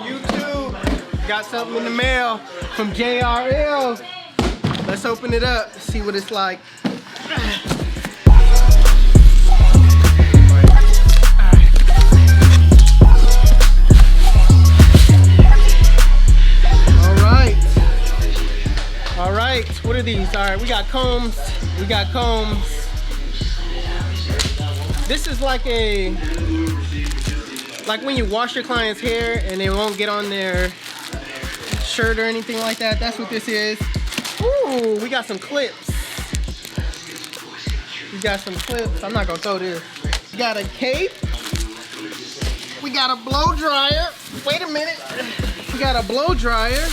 YouTube, got something in the mail from JRL. Let's open it up, see what it's like. All right, what are these? All right, we got combs. This is like when you wash your client's hair and they won't get on their shirt or anything like that. That's what this is. Ooh, we got some clips. I'm not gonna throw this. We got a cape. We got a blow dryer. Wait a minute. We got a blow dryer.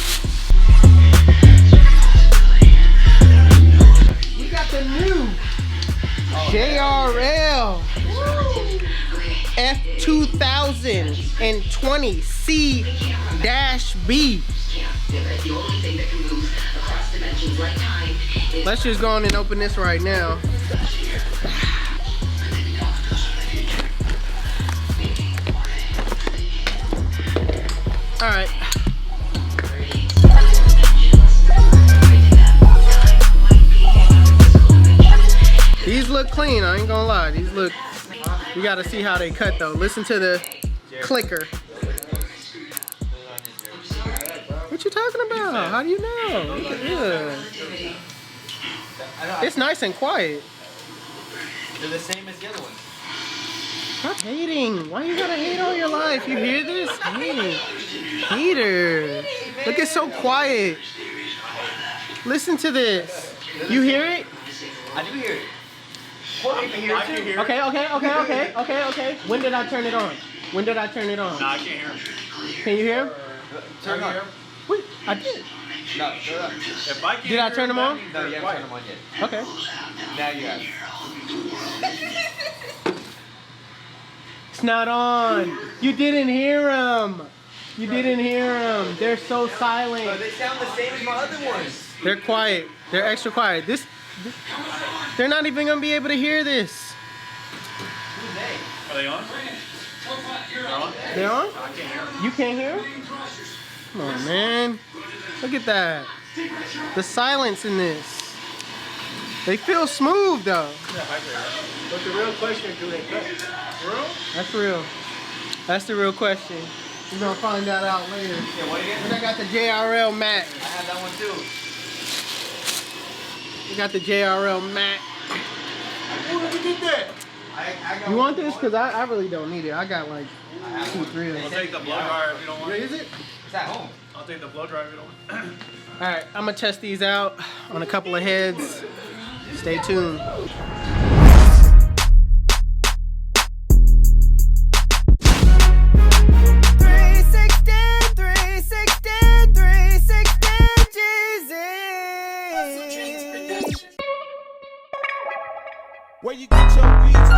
We got the new JRL F2020 C-B. Let's just go on and open this right now. All right. These look clean, I ain't gonna lie. These look, you gotta see how they cut though. Listen to the clicker. What you talking about? How do you know? Yeah. It's nice and quiet. They're the same as the other ones. Stop hating. Why you gotta hate all your life? You hear this? Hater. Look, it's so quiet. Listen to this. You hear it? I do hear it. I can hear it. Okay. When did I turn it on? No, I can't hear him. Can you hear him? Turn on. Wait, I did. No, turn on. If I can't Did I turn them on? No, you haven't turned them on yet. Okay. Now you have. It's not on. You didn't hear them. They're so silent. But they sound the same as my other ones. They're quiet. They're extra quiet. They're not even gonna be able to hear this. Who's they? Are they on? They're on? They're on? I can't hear them. You can't hear them? Come on, man. Look at that. The silence in this. They feel smooth though. But the real question, do they cut? Real? That's real. That's the real question. We're gonna find that out later. Yeah, what again? But I got the JRL mat. I have that one too. We got the JRL mat. Who did you get that? I got You want this? Because I really don't need it. I got like 2, 3 of I'll them. take the blow dryer if you don't want Wait, it. is it? It's at home. I'll take the blow dryer if you don't want it. Alright, I'm gonna test these out on a couple of heads. Stay tuned. Where you get your beats?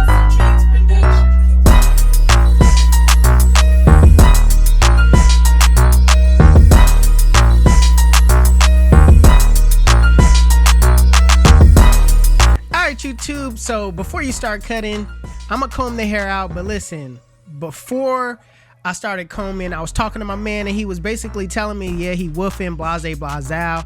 Alright, YouTube, so before you start cutting, I'm gonna comb the hair out, but listen, before I started combing, I was talking to my man and he was basically telling me, yeah, he woofing, blase, blasal.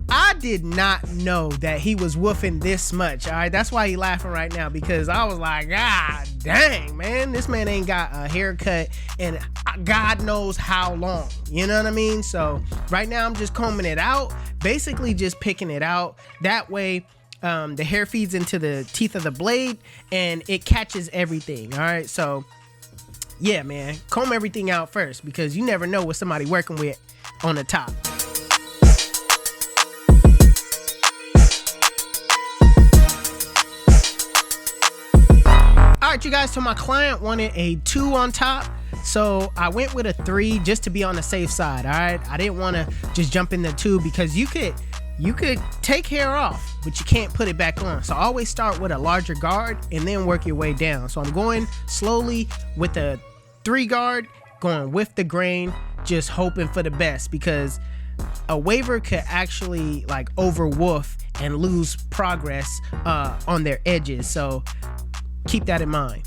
I did not know that he was woofing this much, all right? That's why he laughing right now, because I was like, God dang, man, this man ain't got a haircut and God knows how long, you know what I mean? So right now I'm just combing it out, basically just picking it out. That way, the hair feeds into the teeth of the blade and it catches everything, all right? So yeah, man, comb everything out first because you never know what somebody working with on the top. All right, you guys, so my client wanted a 2 on top, so I went with a 3 just to be on the safe side, all right? I didn't want to just jump in the 2 because you could take hair off, but you can't put it back on. So always start with a larger guard and then work your way down. So I'm going slowly with a 3 guard, going with the grain, just hoping for the best because a waver could actually like over woof and lose progress on their edges. So keep that in mind.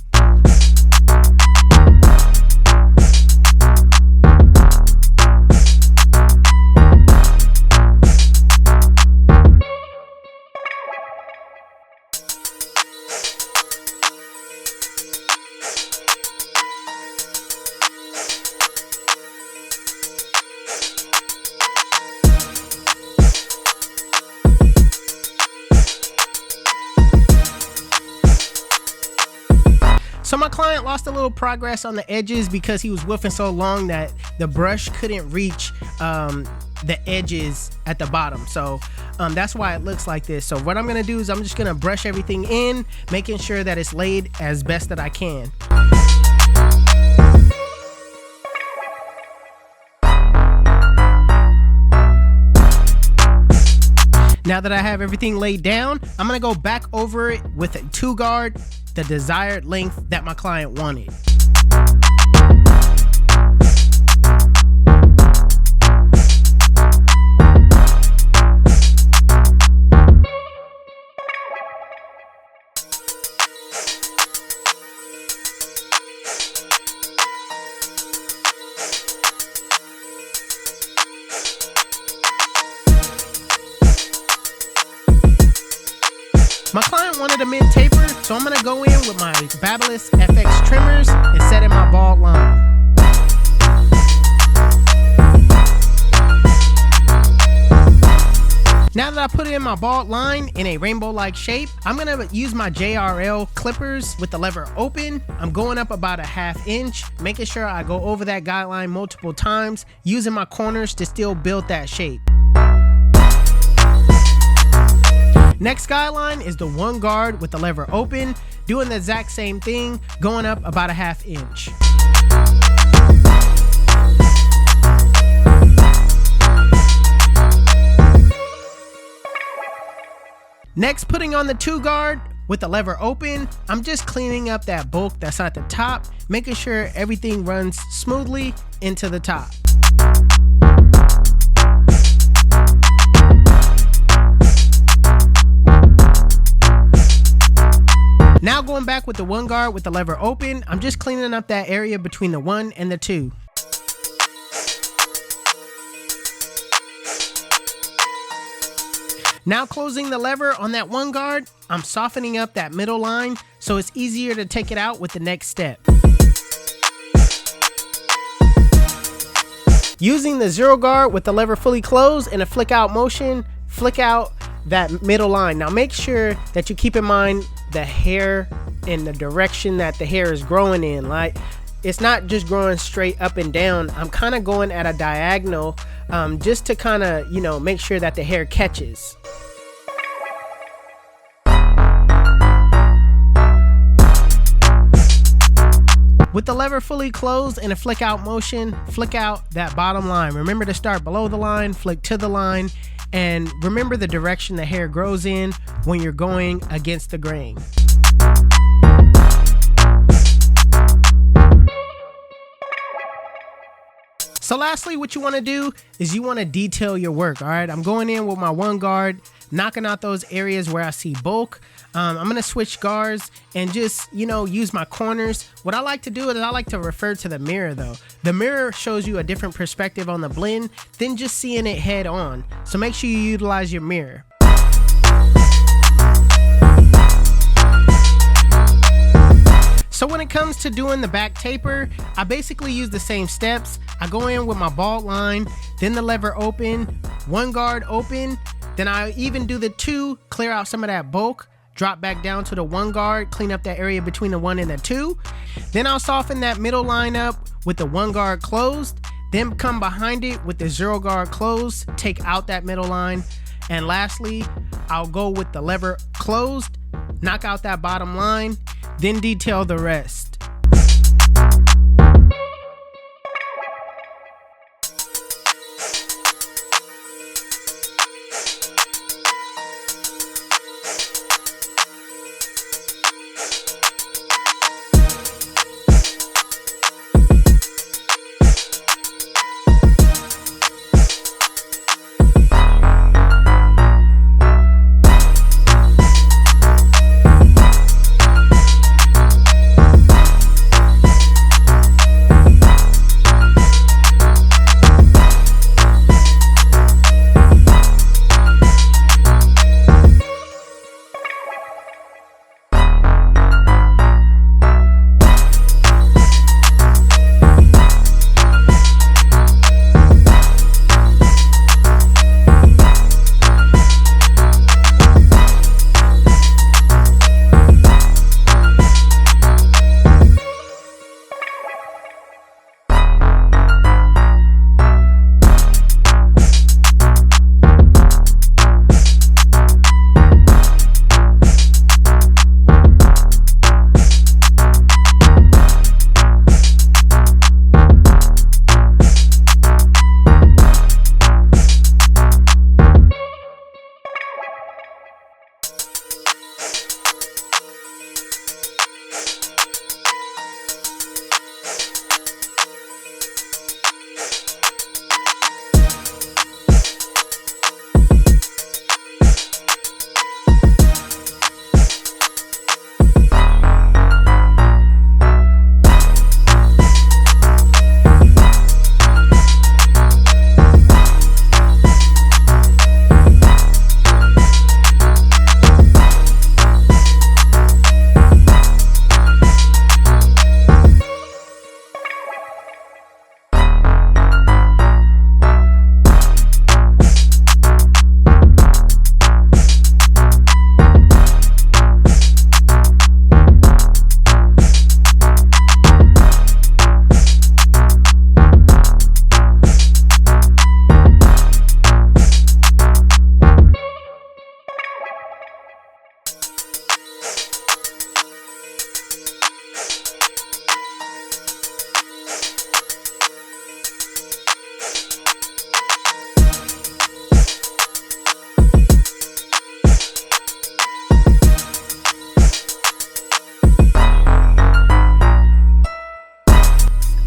So my client lost a little progress on the edges because he was woofing so long that the brush couldn't reach the edges at the bottom. So that's why it looks like this. So what I'm gonna do is I'm just gonna brush everything in, making sure that it's laid as best that I can. Now that I have everything laid down, I'm gonna go back over it with a 2-guard, the desired length that my client wanted. My client wanted a mid taper, so I'm gonna go in with my Babyliss FX trimmers and set in my bald line. Now that I put it in my bald line in a rainbow-like shape, I'm gonna use my JRL clippers with the lever open. I'm going up about a 1/2 inch, making sure I go over that guideline multiple times, using my corners to still build that shape. Next guideline is the 1-guard with the lever open, doing the exact same thing, going up about a 1/2 inch. Next, putting on the 2-guard with the lever open, I'm just cleaning up that bulk that's at the top, making sure everything runs smoothly into the top. Now going back with the 1-guard with the lever open, I'm just cleaning up that area between the 1 and the 2. Now closing the lever on that 1-guard, I'm softening up that middle line so it's easier to take it out with the next step. Using the 0-guard with the lever fully closed in a flick out motion, flick out that middle line. Now make sure that you keep in mind the hair and the direction that the hair is growing in. Like, it's not just growing straight up and down. I'm kind of going at a diagonal just to kind of, you know, make sure that the hair catches. With the lever fully closed in a flick out motion, flick out that bottom line. Remember to start below the line, flick to the line, and remember the direction the hair grows in when you're going against the grain. So lastly, what you want to do is you want to detail your work. All right, I'm going in with my 1-guard, knocking out those areas where I see bulk. I'm going to switch guards and just, you know, use my corners. What I like to do is I like to refer to the mirror though. The mirror shows you a different perspective on the blend than just seeing it head on. So make sure you utilize your mirror. So when it comes to doing the back taper, I basically use the same steps. I go in with my bald line, then the lever open, 1-guard open, then I even do the 2, clear out some of that bulk, drop back down to the 1-guard, clean up that area between the 1 and the 2. Then I'll soften that middle line up with the 1-guard closed, then come behind it with the 0-guard closed, take out that middle line. And lastly, I'll go with the lever closed, knock out that bottom line, then detail the rest.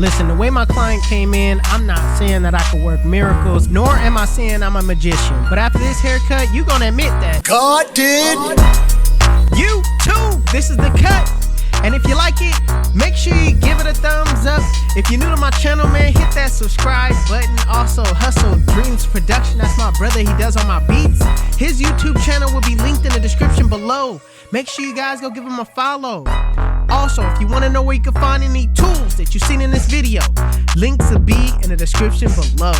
Listen, the way my client came in, I'm not saying that I could work miracles, nor am I saying I'm a magician. But after this haircut, you gonna admit that God did. YouTube, this is the cut. And if you like it, make sure you give it a thumbs up. If you're new to my channel, man, hit that subscribe button. Also, HustleDreamProduction, that's my brother, he does all my beats. His YouTube channel will be linked in the description below. Make sure you guys go give him a follow. Also, if you want to know where you can find any tools that you've seen in this video, links will be in the description below.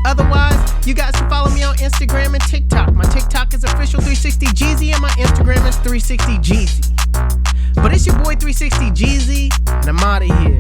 Otherwise, you guys can follow me on Instagram and TikTok. My TikTok is official360Jeezy and my Instagram is 360Jeezy. But it's your boy 360Jeezy, and I'm out of here.